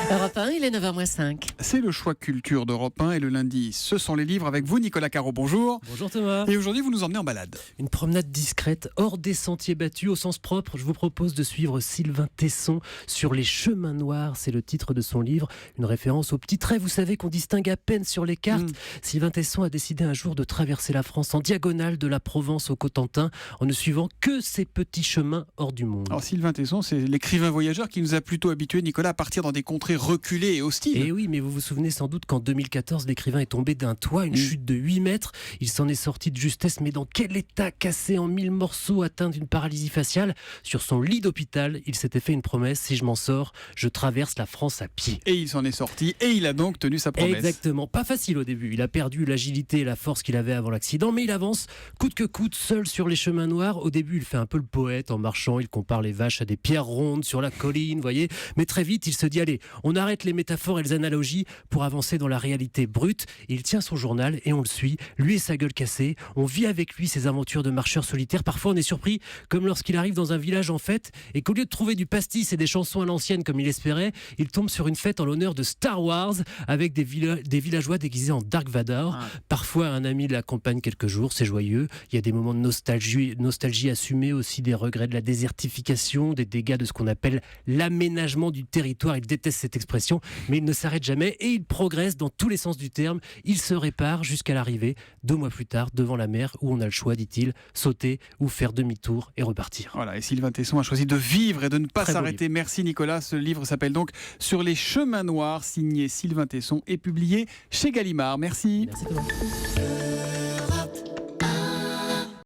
Europe 1, il est 9h-5. C'est le choix culture d'Europe 1 et le lundi, ce sont les livres avec vous, Nicolas Caro. Bonjour. Bonjour Thomas. Et aujourd'hui, vous nous emmenez en balade. Une promenade discrète, hors des sentiers battus au sens propre. Je vous propose de suivre Sylvain Tesson sur les chemins noirs. C'est le titre de son livre, une référence aux petits traits, vous savez, qu'on distingue à peine sur les cartes. Sylvain Tesson a décidé un jour de traverser la France en diagonale de la Provence au Cotentin en ne suivant que ces petits chemins hors du monde. Alors Sylvain Tesson, c'est l'écrivain voyageur qui nous a plutôt habitués, Nicolas, à partir dans des contrées reculées et hostiles. Et oui, mais vous vous souvenez sans doute qu'en 2014, l'écrivain est tombé d'un toit, une chute de 8 mètres. Il s'en est sorti de justesse, mais dans quel état, cassé en 1000 morceaux, atteint d'une paralysie faciale. Sur son lit d'hôpital, il s'était fait une promesse: si je m'en sors, je traverse la France à pied. Et il s'en est sorti, et il a donc tenu sa promesse. Exactement, pas facile au début. Il a perdu l'agilité et la force qu'il avait avant l'accident, mais il avance coûte que coûte, seul sur les chemins noirs. Au début, il fait un peu le poète en marchant, il compare les vaches à des pierres rondes sur la colline, voyez. Mais très vite, il se dit, allez, on arrête les métaphores et les analogies pour avancer dans la réalité brute. Il tient son journal et on le suit, lui et sa gueule cassée. On vit avec lui ses aventures de marcheur solitaire. Parfois, on est surpris, comme lorsqu'il arrive dans un village en fête et qu'au lieu de trouver du pastis et des chansons à l'ancienne comme il espérait, il tombe sur une fête en l'honneur de Star Wars avec des villageois déguisés en Dark Vador. Parfois, un ami l'accompagne quelques jours, c'est joyeux. Il y a des moments de nostalgie assumée, aussi des regrets de la désertification, des dégâts de ce qu'on appelle l'aménagement du territoire. Il déteste cette expression, mais il ne s'arrête jamais et il progresse dans tous les sens du terme. Il se répare jusqu'à l'arrivée, 2 mois plus tard, devant la mer, où on a le choix, dit-il, sauter ou faire demi-tour et repartir. Voilà, et Sylvain Tesson a choisi de vivre et de ne pas s'arrêter. Merci Nicolas. Ce livre s'appelle donc Sur les chemins noirs, signé Sylvain Tesson et publié chez Gallimard. Merci. Merci Thomas.